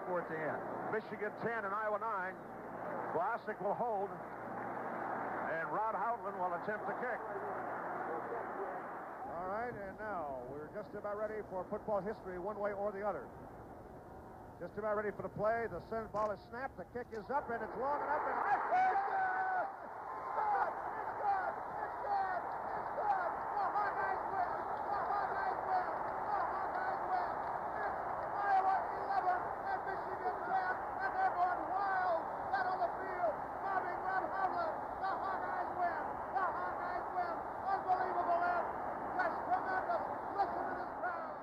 For it to end. Michigan 10 and Iowa 9. Vlasic will hold, and Rod Houghton will attempt to kick. All right, and now we're just about ready for football history, one way or the other. Just about ready for the play. The send ball is snapped. The kick is up, and it's long enough. And it's good! It's good! It's good! It's good! The Hawkeyes win! The Hawkeyes win! The Hawkeyes win! It's Iowa 11 and Michigan 10, and they're going wild out on the field, mobbing Rod Houghton. The Hawkeyes win! The Hawkeyes win! Unbelievable, Ed! That's tremendous! Listen to this crowd!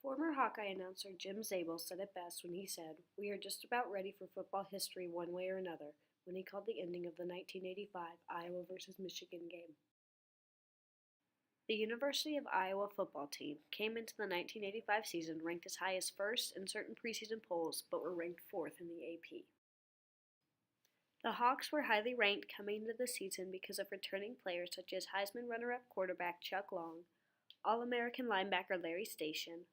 Former Hawkeye announcer Jim Zabel said it best when he said, "We are just about ready for football history one way or another," when he called the ending of the 1985 Iowa vs. Michigan game. The University of Iowa football team came into the 1985 season ranked as high as first in certain preseason polls, but were ranked fourth in the AP. The Hawks were highly ranked coming into the season because of returning players such as Heisman runner-up quarterback Chuck Long, All-American linebacker Larry Station,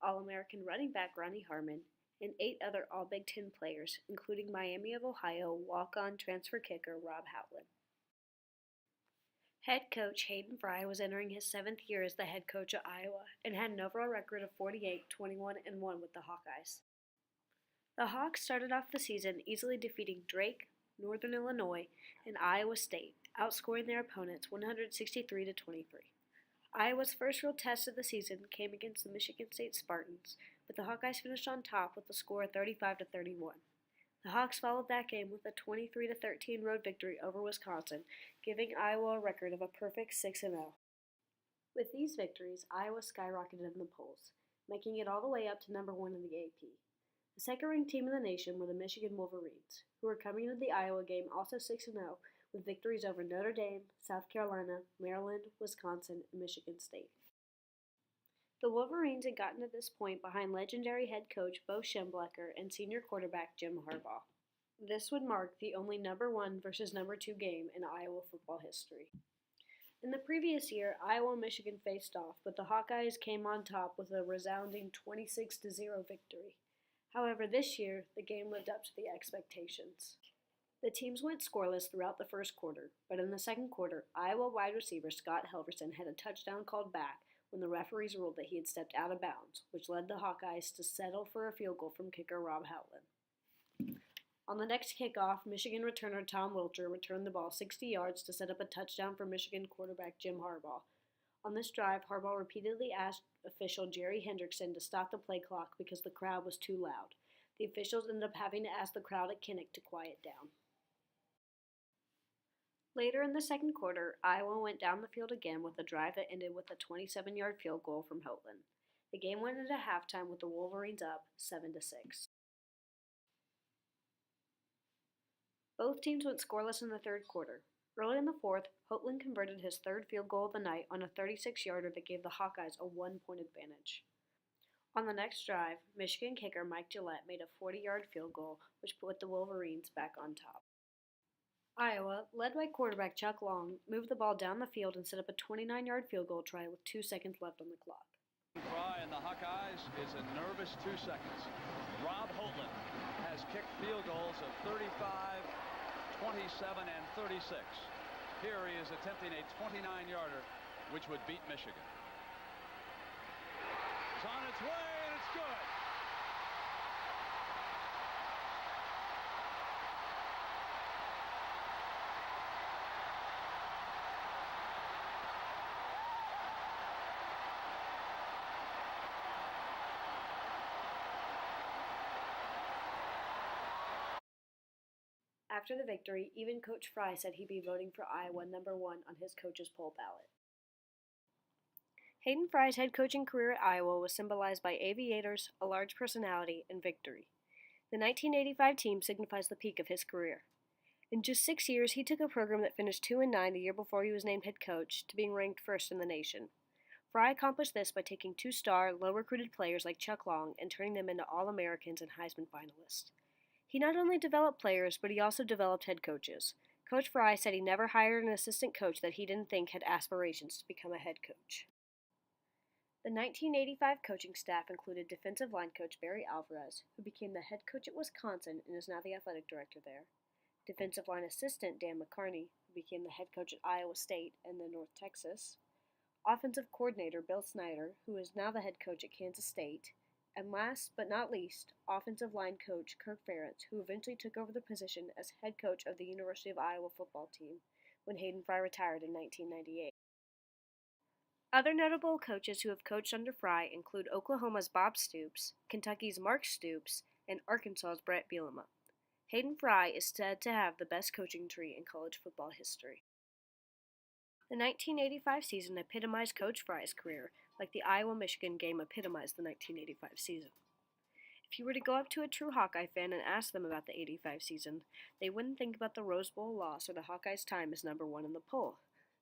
All-American running back Ronnie Harmon, and 8 other All-Big Ten players, including Miami of Ohio walk-on transfer kicker Rob Houghton. Head coach Hayden Fry was entering his 7th year as the head coach at Iowa and had an overall record of 48-21-1 with the Hawkeyes. The Hawks started off the season easily defeating Drake, Northern Illinois, and Iowa State, outscoring their opponents 163-23. Iowa's first real test of the season came against the Michigan State Spartans, but the Hawkeyes finished on top with a score of 35-31. The Hawks followed that game with a 23-13 road victory over Wisconsin, giving Iowa a record of a perfect 6-0. With these victories, Iowa skyrocketed in the polls, making it all the way up to number 1 in the AP. The second-ranked team in the nation were the Michigan Wolverines, who were coming into the Iowa game also 6-0, with victories over Notre Dame, South Carolina, Maryland, Wisconsin, and Michigan State. The Wolverines had gotten to this point behind legendary head coach Bo Schembechler and senior quarterback Jim Harbaugh. This would mark the only number 1 versus number 2 game in Iowa football history. In the previous year, Iowa and Michigan faced off, but the Hawkeyes came on top with a resounding 26-0 victory. However, this year, the game lived up to the expectations. The teams went scoreless throughout the first quarter, but in the second quarter, Iowa wide receiver Scott Helverson had a touchdown called back when the referees ruled that he had stepped out of bounds, which led the Hawkeyes to settle for a field goal from kicker Rob Houghton. On the next kickoff, Michigan returner Tom Wilcher returned the ball 60 yards to set up a touchdown for Michigan quarterback Jim Harbaugh. On this drive, Harbaugh repeatedly asked official Jerry Hendrickson to stop the play clock because the crowd was too loud. The officials ended up having to ask the crowd at Kinnick to quiet down. Later in the second quarter, Iowa went down the field again with a drive that ended with a 27-yard field goal from Houghton. The game went into halftime with the Wolverines up 7-6. Both teams went scoreless in the third quarter. Early in the fourth, Houghton converted his third field goal of the night on a 36-yarder that gave the Hawkeyes a 1-point advantage. On the next drive, Michigan kicker Mike Gillette made a 40-yard field goal, which put the Wolverines back on top. Iowa, led by quarterback Chuck Long, moved the ball down the field and set up a 29-yard field goal try with 2 seconds left on the clock. Fry and the Hawkeyes is a nervous 2 seconds. Rob Houghton has kicked field goals of 35, 27, and 36. Here he is attempting a 29-yarder, which would beat Michigan. It's on its way, and it's good. After the victory, even Coach Fry said he'd be voting for Iowa number 1 on his coach's poll ballot. Hayden Fry's head coaching career at Iowa was symbolized by aviators, a large personality, and victory. The 1985 team signifies the peak of his career. In just 6 years, he took a program that finished 2-9 the year before he was named head coach to being ranked first in the nation. Fry accomplished this by taking 2-star, low-recruited players like Chuck Long and turning them into All-Americans and Heisman finalists. He not only developed players, but he also developed head coaches. Coach Fry said he never hired an assistant coach that he didn't think had aspirations to become a head coach. The 1985 coaching staff included defensive line coach Barry Alvarez, who became the head coach at Wisconsin and is now the athletic director there, defensive line assistant Dan McCarney, who became the head coach at Iowa State and then North Texas, offensive coordinator Bill Snyder, who is now the head coach at Kansas State, and last but not least, offensive line coach Kirk Ferentz, who eventually took over the position as head coach of the University of Iowa football team when Hayden Fry retired in 1998. Other notable coaches who have coached under Fry include Oklahoma's Bob Stoops, Kentucky's Mark Stoops, and Arkansas's Brett Bielema. Hayden Fry is said to have the best coaching tree in college football history. The 1985 season epitomized Coach Fry's career, like the Iowa-Michigan game epitomized the 1985 season. If you were to go up to a true Hawkeye fan and ask them about the '85 season, they wouldn't think about the Rose Bowl loss or the Hawkeyes' time as number one in the poll.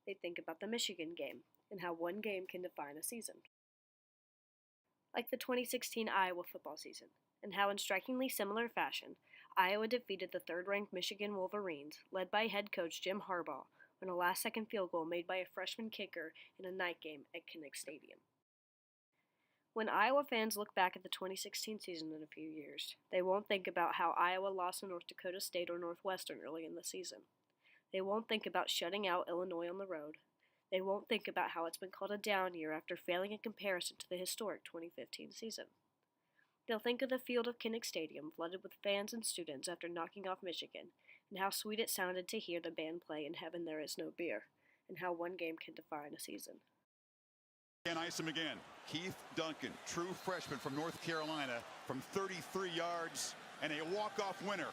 They'd think about the Michigan game, and how one game can define a season. Like the 2016 Iowa football season, and how in strikingly similar fashion, Iowa defeated the third-ranked Michigan Wolverines, led by head coach Jim Harbaugh, on a last-second field goal made by a freshman kicker in a night game at Kinnick Stadium. When Iowa fans look back at the 2016 season in a few years, they won't think about how Iowa lost to North Dakota State or Northwestern early in the season. They won't think about shutting out Illinois on the road. They won't think about how it's been called a down year after failing in comparison to the historic 2015 season. They'll think of the field of Kinnick Stadium flooded with fans and students after knocking off Michigan, and how sweet it sounded to hear the band play In Heaven There Is No Beer, and how one game can define a season. And ice him again. Keith Duncan, true freshman from North Carolina, from 33 yards, and a walk-off winner.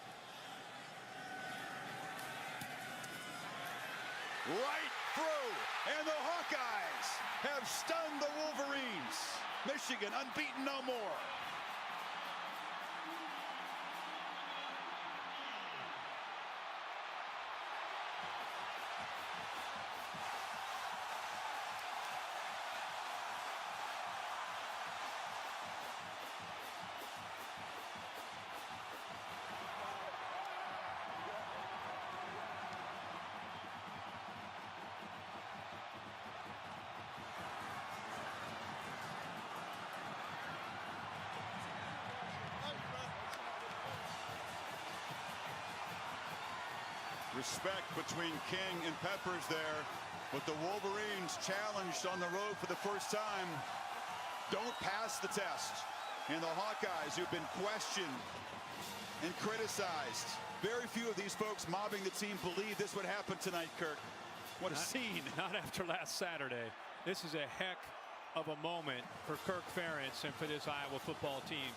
Right through, and the Hawkeyes have stunned the Wolverines. Michigan unbeaten no more. Respect between King and Peppers there, but the Wolverines challenged on the road for the first time. Don't pass the test. And the Hawkeyes, who've been questioned and criticized, very few of these folks mobbing the team believe this would happen tonight, Kirk. What a scene. Not after last Saturday. This is a heck of a moment for Kirk Ferentz and for this Iowa football team.